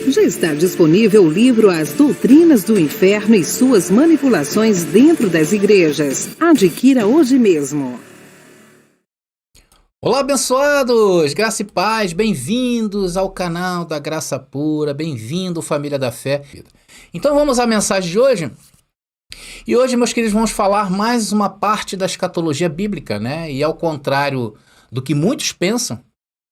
Já está disponível o livro As Doutrinas do Inferno e Suas Manipulações Dentro das Igrejas. Adquira hoje mesmo. Olá, abençoados! Graça e paz, bem-vindos ao canal da Graça Pura, bem-vindo, família da fé. Então vamos à mensagem de hoje? E hoje, meus queridos, vamos falar mais uma parte da escatologia bíblica, né? E ao contrário do que muitos pensam,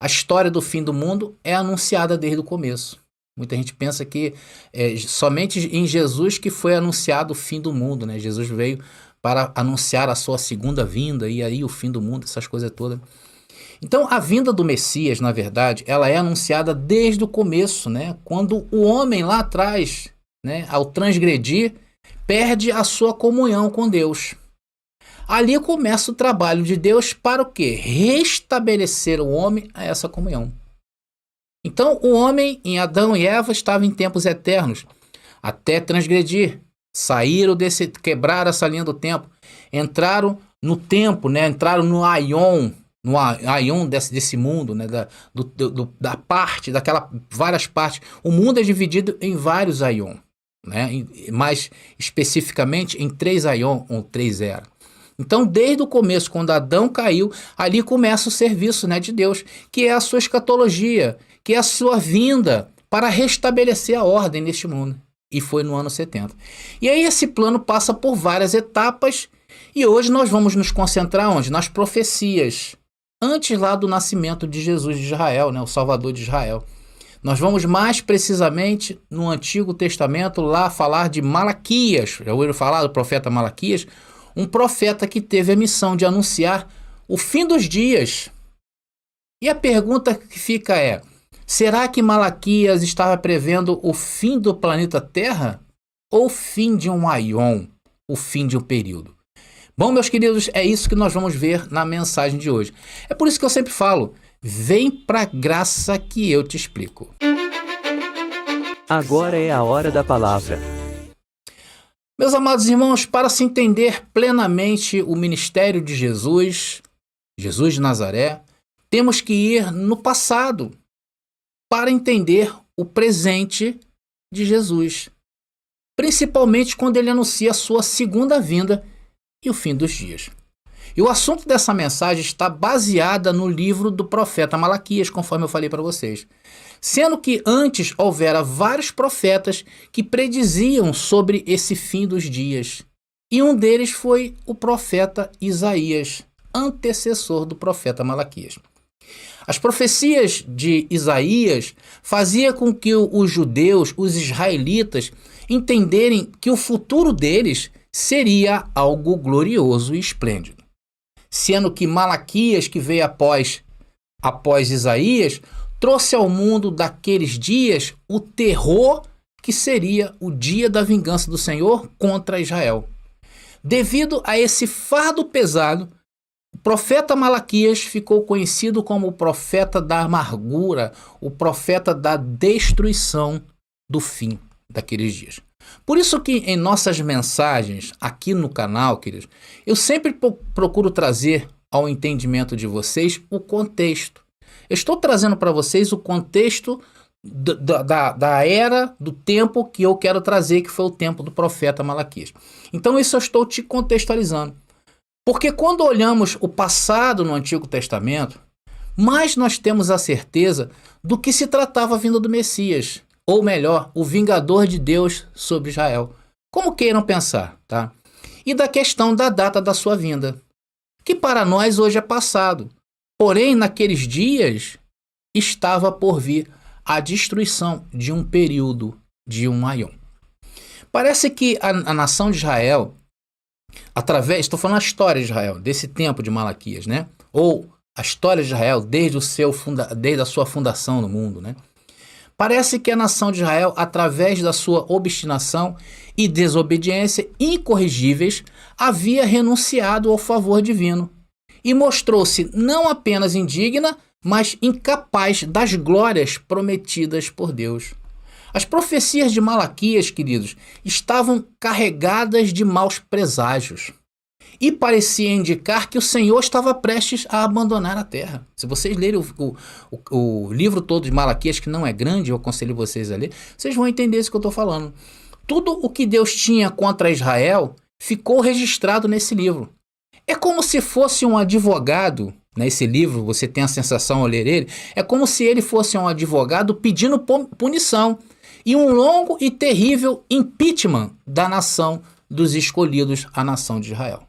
a história do fim do mundo é anunciada desde o começo. Muita gente pensa que é somente em Jesus que foi anunciado o fim do mundo, né? Jesus veio para anunciar a sua segunda vinda e aí o fim do mundo, essas coisas todas. Então, a vinda do Messias, na verdade, ela é anunciada desde o começo, né? Quando o homem lá atrás, né, ao transgredir, perde a sua comunhão com Deus. Ali começa o trabalho de Deus para o quê? Restabelecer o homem a essa comunhão. Então, o homem em Adão e Eva estava em tempos eternos, até transgredir, quebraram essa linha do tempo, entraram no tempo, né? Entraram no aion desse mundo, né? Daquela várias partes. O mundo é dividido em vários aion, né? Mais especificamente em 3 aion ou 3 eras. Então, desde o começo, quando Adão caiu, ali começa o serviço, né, de Deus, que é a sua escatologia, que é a sua vinda para restabelecer a ordem neste mundo. E foi no ano 70. E aí esse plano passa por várias etapas e hoje nós vamos nos concentrar onde? Nas profecias, antes lá do nascimento de Jesus de Israel, né, o Salvador de Israel. Nós vamos mais precisamente no Antigo Testamento lá falar de Malaquias. Já ouviram falar do profeta Malaquias? Um profeta que teve a missão de anunciar o fim dos dias. E a pergunta que fica é, será que Malaquias estava prevendo o fim do planeta Terra? Ou o fim de um aion, o fim de um período? Bom, meus queridos, é isso que nós vamos ver na mensagem de hoje. É por isso que eu sempre falo, vem pra graça que eu te explico. Agora é a hora da palavra. Meus amados irmãos, para se entender plenamente o ministério de Jesus, Jesus de Nazaré, temos que ir no passado para entender o presente de Jesus, principalmente quando ele anuncia a sua segunda vinda e o fim dos dias. E o assunto dessa mensagem está baseada no livro do profeta Malaquias, conforme eu falei para vocês. Sendo que antes houvera vários profetas que prediziam sobre esse fim dos dias. E um deles foi o profeta Isaías, antecessor do profeta Malaquias. As profecias de Isaías faziam com que os judeus, os israelitas, entenderem que o futuro deles seria algo glorioso e esplêndido. Sendo que Malaquias, que veio após Isaías, trouxe ao mundo daqueles dias o terror que seria o dia da vingança do Senhor contra Israel. Devido a esse fardo pesado, o profeta Malaquias ficou conhecido como o profeta da amargura, o profeta da destruição do fim daqueles dias. Por isso que em nossas mensagens aqui no canal, queridos, eu sempre procuro trazer ao entendimento de vocês o contexto. Eu estou trazendo para vocês o contexto da era, do tempo que eu quero trazer, que foi o tempo do profeta Malaquias. Então isso eu estou te contextualizando. Porque quando olhamos o passado no Antigo Testamento, mais nós temos a certeza do que se tratava a vinda do Messias. Ou melhor, o vingador de Deus sobre Israel. Como queiram pensar, tá? E da questão da data da sua vinda, que para nós hoje é passado. Porém, naqueles dias, estava por vir a destruição de um período, de um aion. Parece que a nação de Israel, estou falando a história de Israel, desse tempo de Malaquias, né? Ou a história de Israel desde a sua fundação no mundo, né? Parece que a nação de Israel, através da sua obstinação e desobediência incorrigíveis, havia renunciado ao favor divino e mostrou-se não apenas indigna, mas incapaz das glórias prometidas por Deus. As profecias de Malaquias, queridos, estavam carregadas de maus preságios. e parecia indicar que o Senhor estava prestes a abandonar a terra. Se vocês lerem o livro todo de Malaquias, que não é grande, eu aconselho vocês a ler, vocês vão entender isso que eu estou falando. Tudo o que Deus tinha contra Israel ficou registrado nesse livro. É como se fosse um advogado, nesse livro, você tem a sensação ao ler ele, é como se ele fosse um advogado pedindo punição e um longo e terrível impeachment da nação dos escolhidos, a nação de Israel.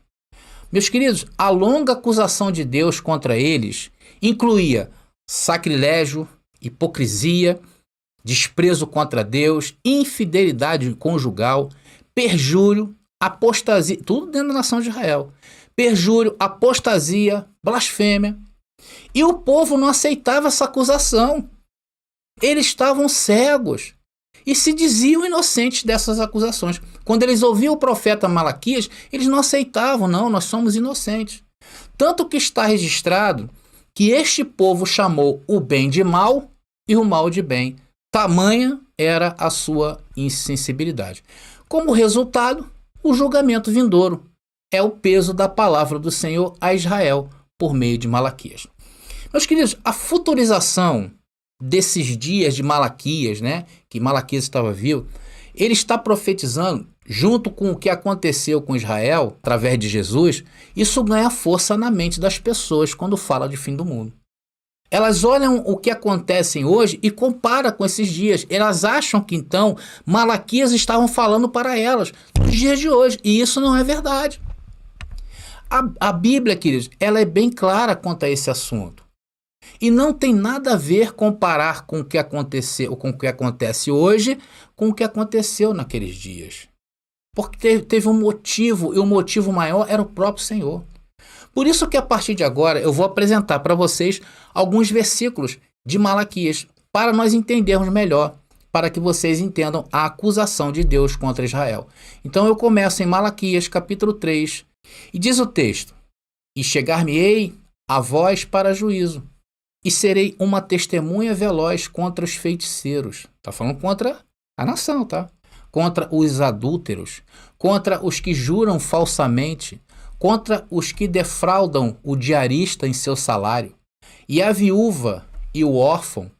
Meus queridos, a longa acusação de Deus contra eles incluía sacrilégio, hipocrisia, desprezo contra Deus, infidelidade conjugal, perjúrio, apostasia, tudo dentro da nação de Israel. Perjúrio, apostasia, blasfêmia. E o povo não aceitava essa acusação. Eles estavam cegos e se diziam inocentes dessas acusações. Quando eles ouviam o profeta Malaquias, eles não aceitavam, não, nós somos inocentes. Tanto que está registrado que este povo chamou o bem de mal e o mal de bem. Tamanha era a sua insensibilidade. Como resultado, o julgamento vindouro é o peso da palavra do Senhor a Israel por meio de Malaquias. Meus queridos, a futurização desses dias de Malaquias, né, que Malaquias estava vivo, ele está profetizando, junto com o que aconteceu com Israel, através de Jesus, isso ganha força na mente das pessoas quando fala de fim do mundo. Elas olham o que acontece hoje e comparam com esses dias. Elas acham que então Malaquias estavam falando para elas nos dias de hoje, e isso não é verdade. A Bíblia, queridos, ela é bem clara quanto a esse assunto. E não tem nada a ver comparar com o que aconteceu, com o que acontece hoje, com o que aconteceu naqueles dias. Porque teve um motivo, e o motivo maior era o próprio Senhor. Por isso que a partir de agora eu vou apresentar para vocês alguns versículos de Malaquias, para nós entendermos melhor, para que vocês entendam a acusação de Deus contra Israel. Então eu começo em Malaquias, capítulo 3, e diz o texto: E chegar-me-ei a vós para juízo, e serei uma testemunha veloz contra os feiticeiros. Está falando contra a nação, tá? Contra os adúlteros, contra os que juram falsamente, contra os que defraudam o diarista em seu salário, e a viúva e o órfão,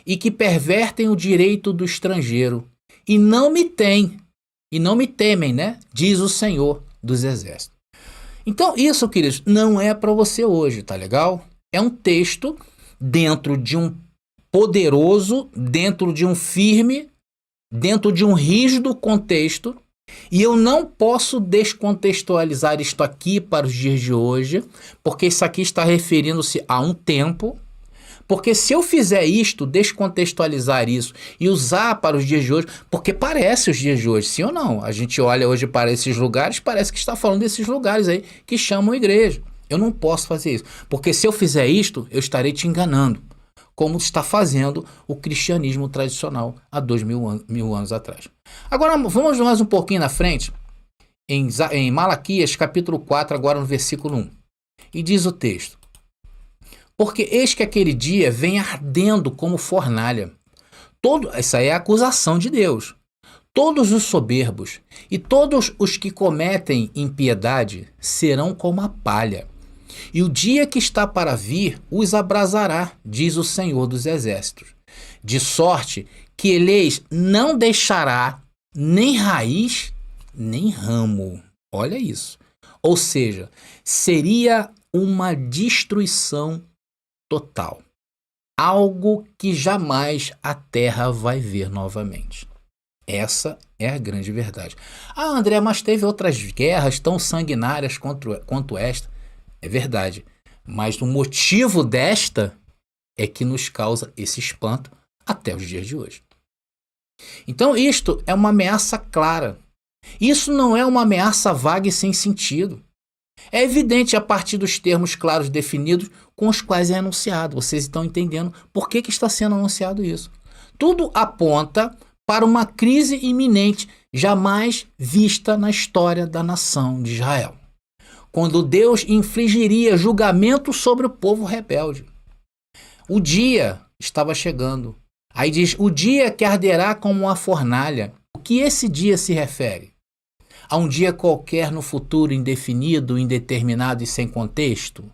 e que pervertem o direito do estrangeiro, e não me temem, né? Diz o Senhor dos Exércitos. Então isso, queridos, não é para você hoje, tá legal? É um texto dentro de um poderoso, dentro de um firme, dentro de um rígido contexto, e eu não posso descontextualizar isto aqui para os dias de hoje, porque isso aqui está referindo-se a um tempo, porque se eu fizer isto, descontextualizar isso e usar para os dias de hoje, porque parece os dias de hoje, sim ou não? A gente olha hoje para esses lugares, parece que está falando desses lugares aí que chamam igreja. Eu não posso fazer isso, porque se eu fizer isto, eu estarei te enganando, como está fazendo o cristianismo tradicional há 2000 anos atrás. Agora vamos mais um pouquinho na frente, em Malaquias capítulo 4, agora no versículo 1. E diz o texto: Porque eis que aquele dia vem ardendo como fornalha. Essa é a acusação de Deus. Todos os soberbos e todos os que cometem impiedade serão como a palha. E o dia que está para vir os abrasará, diz o Senhor dos Exércitos. De sorte que eles não deixará nem raiz, nem ramo. Olha isso. Ou seja, seria uma destruição total. Algo que jamais a terra vai ver novamente. Essa é a grande verdade. Ah, André, mas teve outras guerras tão sanguinárias quanto esta. É verdade. Mas o motivo desta é que nos causa esse espanto até os dias de hoje. Então isto é uma ameaça clara. Isso não é uma ameaça vaga e sem sentido. É evidente a partir dos termos claros definidos com os quais é anunciado. Vocês estão entendendo por que está sendo anunciado isso. Tudo aponta para uma crise iminente jamais vista na história da nação de Israel, quando Deus infligiria julgamento sobre o povo rebelde. O dia estava chegando. Aí diz, o dia que arderá como uma fornalha. O que esse dia se refere? A um dia qualquer no futuro indefinido, indeterminado e sem contexto?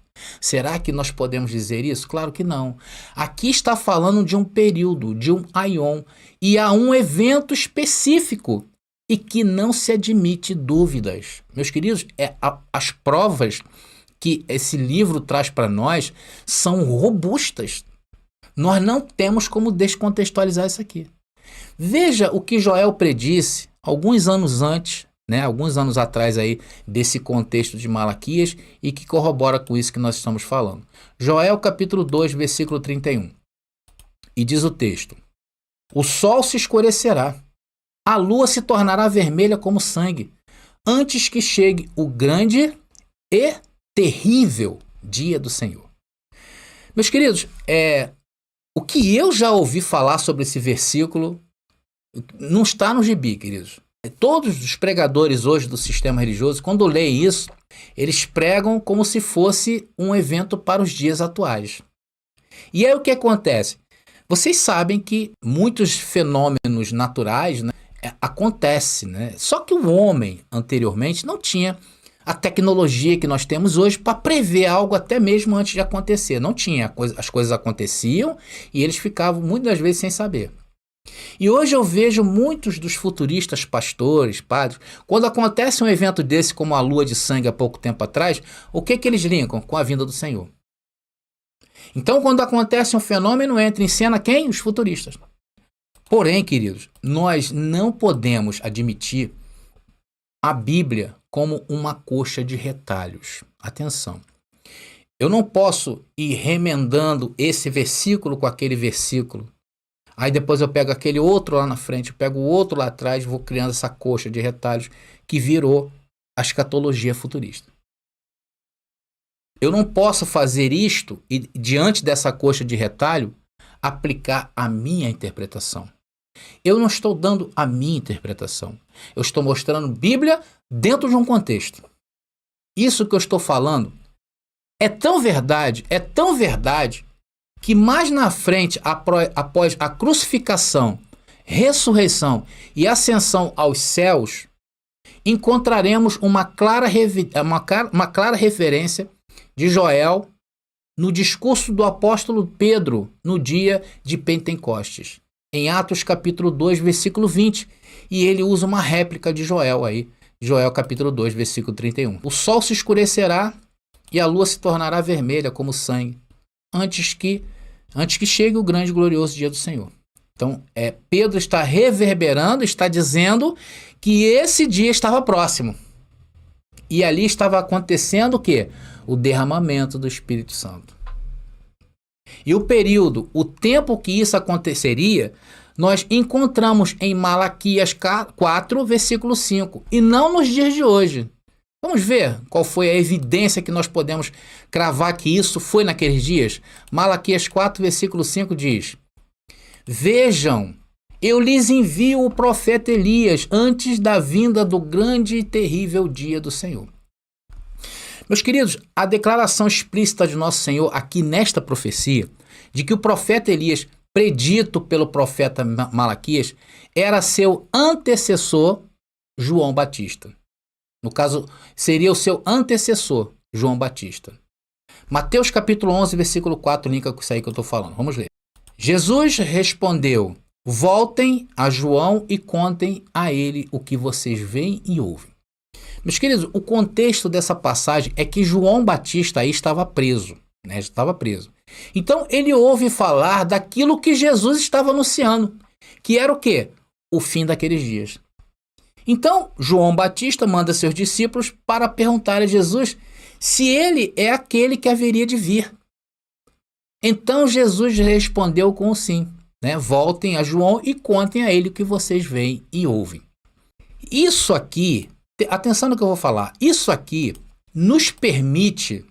Será que nós podemos dizer isso? Claro que não. Aqui está falando de um período, de um aion, e há um evento específico e que não se admite dúvidas. Meus queridos, as provas que esse livro traz para nós são robustas. Nós não temos como descontextualizar isso aqui. Veja o que Joel predisse alguns anos antes, alguns anos atrás aí desse contexto de Malaquias e que corrobora com isso que nós estamos falando. Joel capítulo 2, versículo 31. E diz o texto: o sol se escurecerá, a lua se tornará vermelha como sangue, antes que chegue o grande e terrível dia do Senhor. Meus queridos, o que eu já ouvi falar sobre esse versículo não está no gibi, queridos. Todos os pregadores hoje do sistema religioso, quando leem isso, eles pregam como se fosse um evento para os dias atuais. E aí o que acontece? Vocês sabem que muitos fenômenos naturais acontecem, Só que o homem, anteriormente, não tinha a tecnologia que nós temos hoje para prever algo até mesmo antes de acontecer. Não tinha, as coisas aconteciam e eles ficavam muitas vezes sem saber. E hoje eu vejo muitos dos futuristas, pastores, padres, quando acontece um evento desse como a lua de sangue há pouco tempo atrás, o que eles linkam? Com a vinda do Senhor. Então, quando acontece um fenômeno, entra em cena quem? Os futuristas. Porém, queridos, nós não podemos admitir a Bíblia como uma coxa de retalhos. Atenção. Eu não posso ir remendando esse versículo com aquele versículo. Aí depois eu pego aquele outro lá na frente, eu pego o outro lá atrás, vou criando essa coxa de retalhos que virou a escatologia futurista. Eu não posso fazer isto e, diante dessa coxa de retalho, aplicar a minha interpretação. Eu não estou dando a minha interpretação. Eu estou mostrando Bíblia dentro de um contexto. Isso que eu estou falando é tão verdade, que mais na frente, após a crucificação, ressurreição e ascensão aos céus, encontraremos uma clara referência de Joel no discurso do apóstolo Pedro no dia de Pentecostes, em Atos capítulo 2, versículo 20, e ele usa uma réplica de Joel aí, Joel capítulo 2, versículo 31. O sol se escurecerá e a lua se tornará vermelha como sangue, antes que chegue o grande e glorioso dia do Senhor. Então, Pedro está reverberando, está dizendo que esse dia estava próximo. E ali estava acontecendo o quê? O derramamento do Espírito Santo. E o período, o tempo que isso aconteceria, nós encontramos em Malaquias 4, versículo 5, e não nos dias de hoje. Vamos ver qual foi a evidência que nós podemos cravar que isso foi naqueles dias? Malaquias 4, versículo 5 diz: vejam, eu lhes envio o profeta Elias antes da vinda do grande e terrível dia do Senhor. Meus queridos, a declaração explícita de nosso Senhor aqui nesta profecia, de que o profeta Elias, predito pelo profeta Malaquias, era seu antecessor, João Batista. No caso, seria o seu antecessor, João Batista. Mateus capítulo 11, versículo 4, linka com isso aí que eu estou falando. Vamos ler. Jesus respondeu: voltem a João e contem a ele o que vocês veem e ouvem. Meus queridos, o contexto dessa passagem é que João Batista aí estava preso. Estava preso. Então, ele ouve falar daquilo que Jesus estava anunciando, que era o quê? O fim daqueles dias. Então, João Batista manda seus discípulos para perguntar a Jesus se ele é aquele que haveria de vir. Então, Jesus respondeu com sim. Voltem a João e contem a ele o que vocês veem e ouvem. Isso aqui, atenção no que eu vou falar, isso aqui nos permite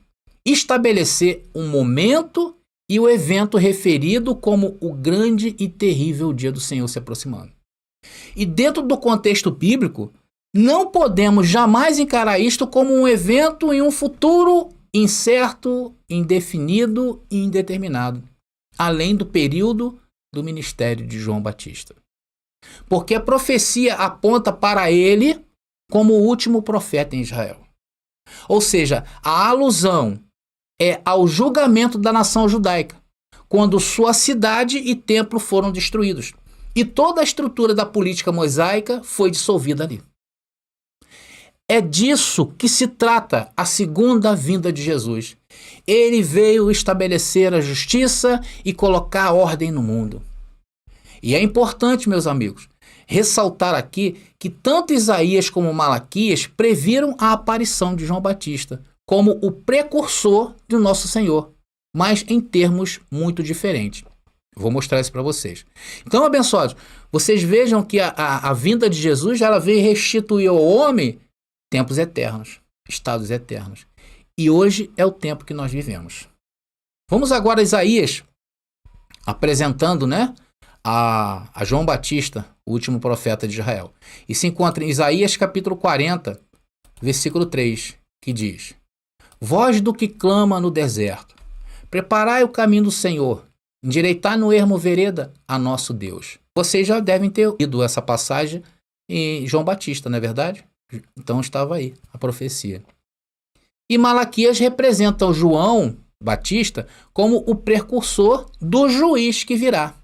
estabelecer um momento e o evento referido como o grande e terrível dia do Senhor se aproximando. E dentro do contexto bíblico, não podemos jamais encarar isto como um evento em um futuro incerto, indefinido e indeterminado, além do período do ministério de João Batista. Porque a profecia aponta para ele como o último profeta em Israel. Ou seja, a alusão é ao julgamento da nação judaica, quando sua cidade e templo foram destruídos. E toda a estrutura da política mosaica foi dissolvida ali. É disso que se trata a segunda vinda de Jesus. Ele veio estabelecer a justiça e colocar a ordem no mundo. E é importante, meus amigos, ressaltar aqui que tanto Isaías como Malaquias previram a aparição de João Batista como o precursor do nosso Senhor, mas em termos muito diferentes. Vou mostrar isso para vocês. Então, abençoados, vocês vejam que a vinda de Jesus ela veio restituir ao homem tempos eternos, estados eternos. E hoje é o tempo que nós vivemos. Vamos agora a Isaías, apresentando, a João Batista, o último profeta de Israel. E se encontra em Isaías capítulo 40, versículo 3, que diz: Voz do que clama no deserto, preparai o caminho do Senhor, endireitai no ermo vereda a nosso Deus. Vocês já devem ter lido essa passagem em João Batista, não é verdade? Então estava aí a profecia. E Malaquias representa o João Batista como o precursor do juiz que virá.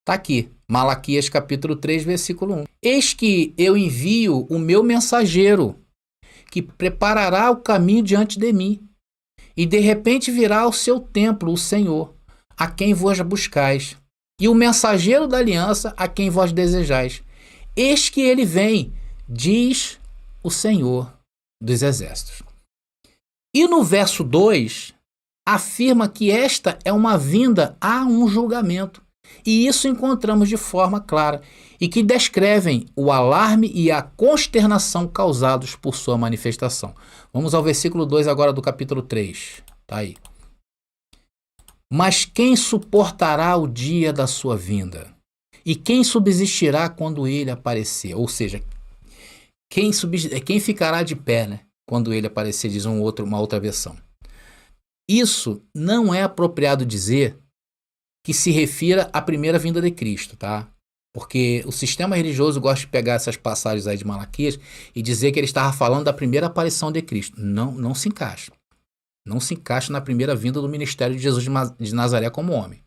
Está aqui, Malaquias capítulo 3, versículo 1. Eis que eu envio o meu mensageiro, que preparará o caminho diante de mim. E de repente virá ao seu templo o Senhor, a quem vós buscais, e o mensageiro da aliança, a quem vós desejais. Eis que ele vem, diz o Senhor dos Exércitos. E no verso 2, afirma que esta é uma vinda a um julgamento. E isso encontramos de forma clara, e que descrevem o alarme e a consternação causados por sua manifestação. Vamos ao versículo 2 agora do capítulo 3. Está aí. Mas quem suportará o dia da sua vinda? E quem subsistirá quando ele aparecer? Ou seja, quem ficará de pé, quando ele aparecer, diz uma outra versão. Isso não é apropriado dizer que se refira à primeira vinda de Cristo, tá? Porque o sistema religioso gosta de pegar essas passagens aí de Malaquias e dizer que ele estava falando da primeira aparição de Cristo. Não se encaixa. Não se encaixa na primeira vinda do ministério de Jesus de Nazaré como homem.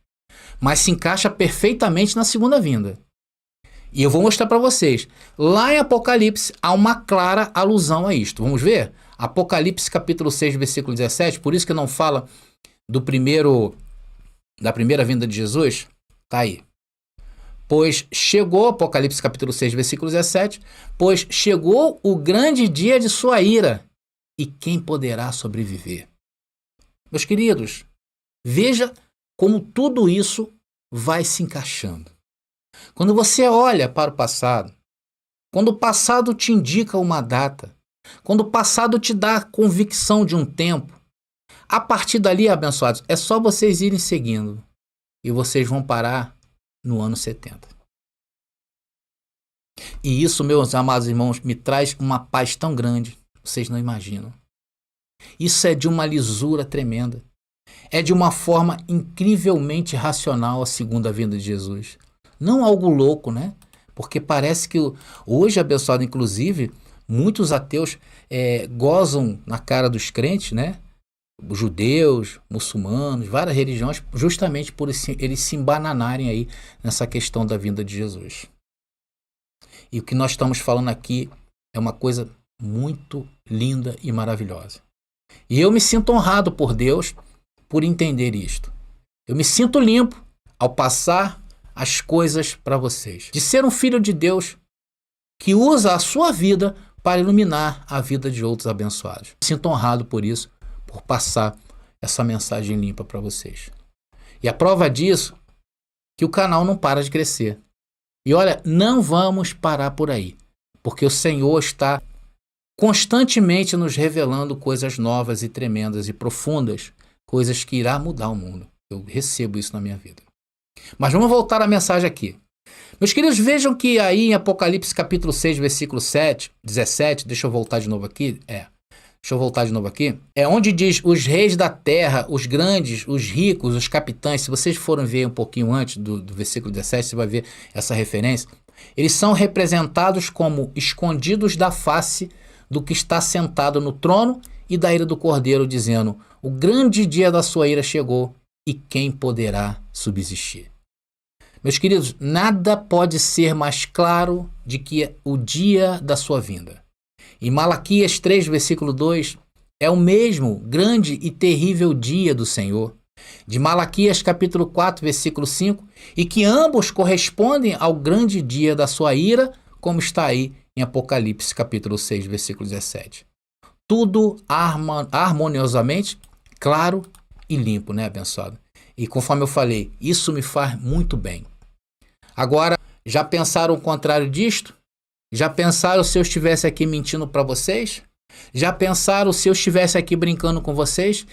Mas se encaixa perfeitamente na segunda vinda. E eu vou mostrar para vocês. Lá em Apocalipse há uma clara alusão a isto. Vamos ver? Apocalipse capítulo 6, versículo 17. Por isso que não fala da primeira vinda de Jesus. Está aí. Pois chegou, Apocalipse capítulo 6, versículo 17. Pois chegou o grande dia de sua ira. E quem poderá sobreviver? Meus queridos, veja como tudo isso vai se encaixando. Quando você olha para o passado, quando o passado te indica uma data, quando o passado te dá a convicção de um tempo, a partir dali, abençoados, é só vocês irem seguindo e vocês vão parar no ano 70. E isso, meus amados irmãos, me traz uma paz tão grande, vocês não imaginam. Isso é de uma lisura tremenda. É de uma forma incrivelmente racional a segunda vinda de Jesus. Não algo louco, Porque parece que hoje, abençoado, inclusive, muitos ateus gozam na cara dos crentes, Judeus, muçulmanos, várias religiões, justamente por eles se embananarem aí nessa questão da vinda de Jesus. E o que nós estamos falando aqui é uma coisa muito linda e maravilhosa. E eu me sinto honrado por Deus por entender isto. Eu me sinto limpo ao passar as coisas para vocês. De ser um filho de Deus que usa a sua vida para iluminar a vida de outros abençoados. Me sinto honrado por isso, por passar essa mensagem limpa para vocês. E a prova disso é que o canal não para de crescer. E olha, não vamos parar por aí, porque o Senhor está constantemente nos revelando coisas novas e tremendas e profundas, coisas que irá mudar o mundo. Eu recebo isso na minha vida. Mas vamos voltar à mensagem aqui. Meus queridos, vejam que aí em Apocalipse capítulo 6, versículo 17, deixa eu voltar de novo aqui, é onde diz: os reis da terra, os grandes, os ricos, os capitães. Se vocês forem ver um pouquinho antes do versículo 17, você vai ver essa referência. Eles são representados como escondidos da face do que está sentado no trono e da ira do Cordeiro, dizendo: o grande dia da sua ira chegou, e quem poderá subsistir? Meus queridos, nada pode ser mais claro de que o dia da sua vinda. Em Malaquias 3, versículo 2, é o mesmo grande e terrível dia do Senhor. De Malaquias capítulo 4, versículo 5, e que ambos correspondem ao grande dia da sua ira, como está aí em Apocalipse capítulo 6, versículo 17. Tudo harmoniosamente claro e limpo, né, abençoado? E conforme eu falei, isso me faz muito bem. Agora, já pensaram o contrário disto? Já pensaram se eu estivesse aqui mentindo para vocês? Já pensaram se eu estivesse aqui brincando com vocês?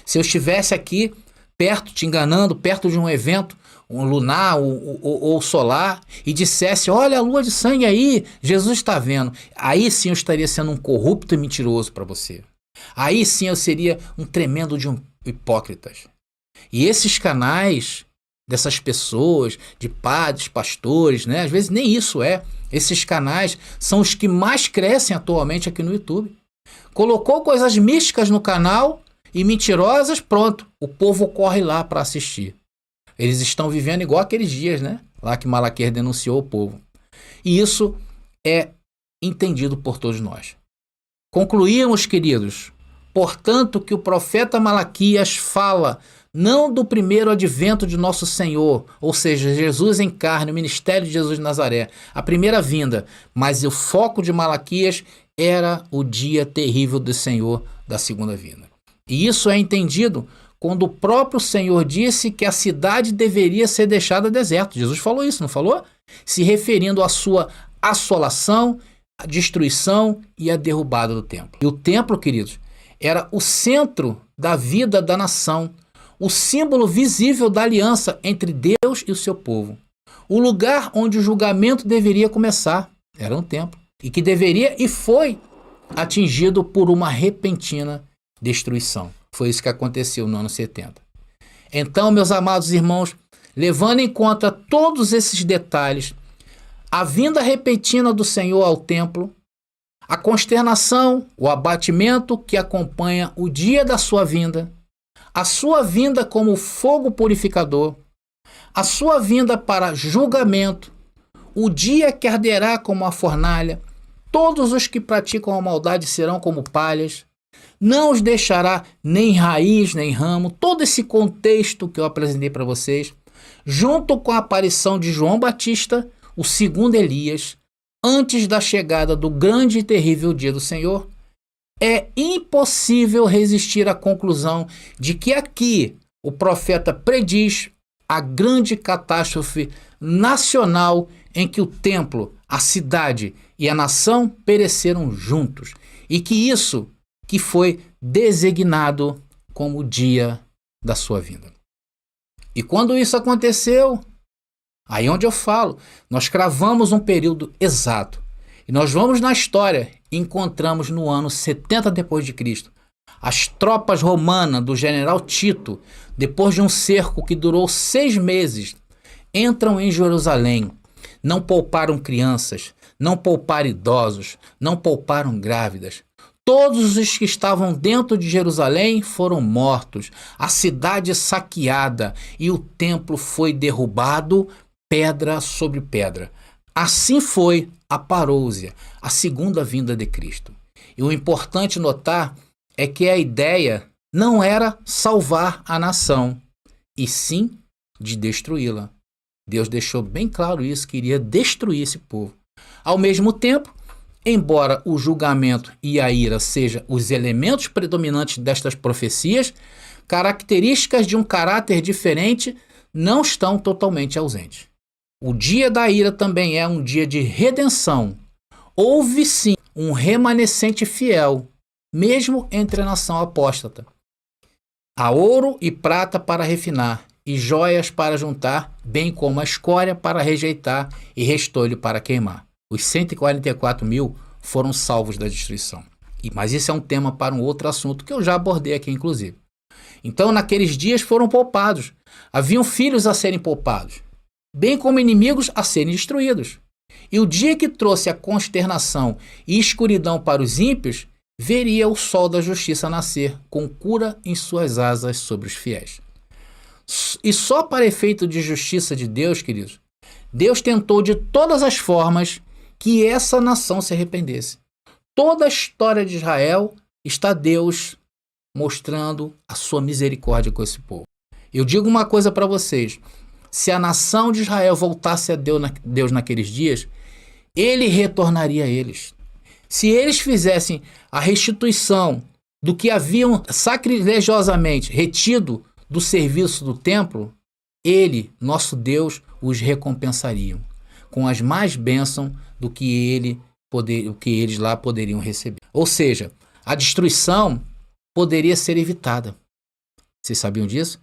Se eu estivesse aqui perto, te enganando, perto de um evento, um lunar ou solar, e dissesse: olha a lua de sangue aí, Jesus está vendo. Aí sim eu estaria sendo um corrupto e mentiroso para você. Aí sim eu seria um tremendo de um hipócritas. E esses canais dessas pessoas, de padres, pastores, né? Às vezes nem isso é. Esses canais são os que mais crescem atualmente aqui no YouTube. Colocou coisas místicas no canal e mentirosas, pronto. O povo corre lá para assistir. Eles estão vivendo igual aqueles dias, né? Lá que Malaquias denunciou o povo. E isso é entendido por todos nós. Concluímos, queridos, portanto, que o profeta Malaquias fala não do primeiro advento de nosso Senhor, ou seja, Jesus em carne, o ministério de Jesus de Nazaré, a primeira vinda, mas o foco de Malaquias era o dia terrível do Senhor da segunda vinda. E isso é entendido quando o próprio Senhor disse que a cidade deveria ser deixada deserta. Jesus falou isso, não falou? Se referindo à sua assolação, a destruição e a derrubada do templo. E o templo, queridos, era o centro da vida da nação, o símbolo visível da aliança entre Deus e o seu povo. O lugar onde o julgamento deveria começar era um templo, e que deveria e foi atingido por uma repentina destruição. Foi isso que aconteceu no ano 70. Então, meus amados irmãos, levando em conta todos esses detalhes, a vinda repentina do Senhor ao templo, a consternação, o abatimento que acompanha o dia da sua vinda, a sua vinda como fogo purificador, a sua vinda para julgamento, o dia que arderá como a fornalha, todos os que praticam a maldade serão como palhas, não os deixará nem raiz nem ramo, todo esse contexto que eu apresentei para vocês, junto com a aparição de João Batista, o segundo Elias, antes da chegada do grande e terrível dia do Senhor, é impossível resistir à conclusão de que aqui o profeta prediz a grande catástrofe nacional em que o templo, a cidade e a nação pereceram juntos, e que isso que foi designado como o dia da sua vinda. E quando isso aconteceu, aí onde eu falo, nós cravamos um período exato. E nós vamos na história e encontramos no ano 70 depois de Cristo as tropas romanas do general Tito, depois de um cerco que durou 6 meses, entram em Jerusalém. Não pouparam crianças, não pouparam idosos, não pouparam grávidas. Todos os que estavam dentro de Jerusalém foram mortos, a cidade saqueada e o templo foi derrubado, pedra sobre pedra. Assim foi a parousia, a segunda vinda de Cristo. E o importante notar é que a ideia não era salvar a nação, e sim de destruí-la. Deus deixou bem claro isso, que iria destruir esse povo. Ao mesmo tempo, embora o julgamento e a ira sejam os elementos predominantes destas profecias, características de um caráter diferente não estão totalmente ausentes. O dia da ira também é um dia de redenção. Houve sim um remanescente fiel, mesmo entre a nação apóstata. Há ouro e prata para refinar, e joias para juntar, bem como a escória para rejeitar e restolho para queimar. Os 144 mil foram salvos da destruição. Mas isso é um tema para um outro assunto que eu já abordei aqui, inclusive. Então, naqueles dias foram poupados. Haviam filhos a serem poupados, bem como inimigos a serem destruídos. E o dia que trouxe a consternação e escuridão para os ímpios, veria o sol da justiça nascer, com cura em suas asas sobre os fiéis. E só para efeito de justiça de Deus, queridos, Deus tentou de todas as formas que essa nação se arrependesse. Toda a história de Israel está Deus mostrando a sua misericórdia com esse povo. Eu digo uma coisa para vocês: se a nação de Israel voltasse a Deus naqueles dias, ele retornaria a eles. Se eles fizessem a restituição do que haviam sacrilegiosamente retido do serviço do templo, ele, nosso Deus, os recompensaria com as mais bênçãos do que eles lá poderiam receber. Ou seja, a destruição poderia ser evitada. Vocês sabiam disso?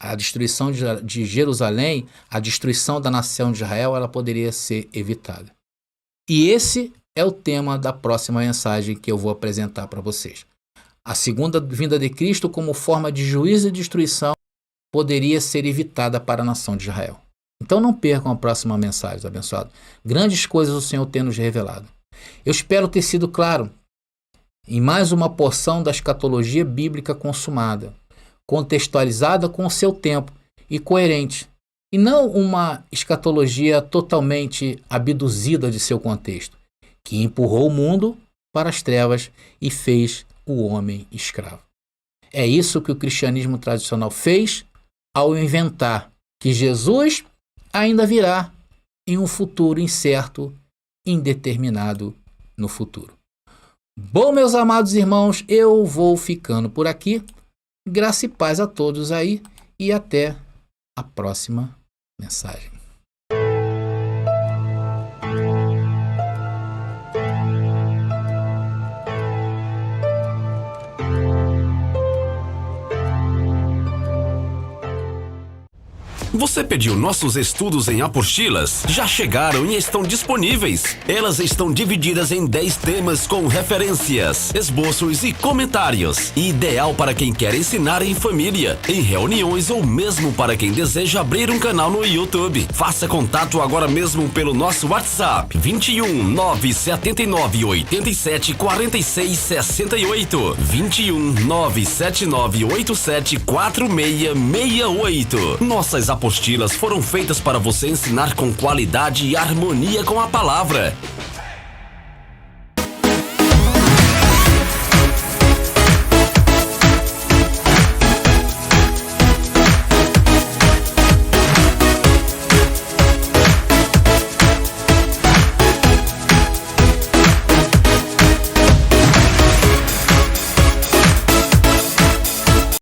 A destruição de Jerusalém, a destruição da nação de Israel, ela poderia ser evitada. E esse é o tema da próxima mensagem que eu vou apresentar para vocês. A segunda vinda de Cristo como forma de juízo e destruição poderia ser evitada para a nação de Israel. Então não percam a próxima mensagem, abençoado. Grandes coisas o Senhor tem nos revelado. Eu espero ter sido claro em mais uma porção da escatologia bíblica consumada, contextualizada com o seu tempo e coerente, e não uma escatologia totalmente abduzida de seu contexto, que empurrou o mundo para as trevas e fez o homem escravo. É isso que o cristianismo tradicional fez ao inventar que Jesus ainda virá em um futuro incerto, indeterminado no futuro. Bom, meus amados irmãos, eu vou ficando por aqui. Graça e paz a todos aí e até a próxima mensagem. Você pediu nossos estudos em apostilas? Já chegaram e estão disponíveis. Elas estão divididas em 10 temas com referências, esboços e comentários. Ideal para quem quer ensinar em família, em reuniões ou mesmo para quem deseja abrir um canal no YouTube. Faça contato agora mesmo pelo nosso WhatsApp 21 979 87 46 68 21 979 87 4668. Nossas apostilas foram feitas para você ensinar com qualidade e harmonia com a palavra.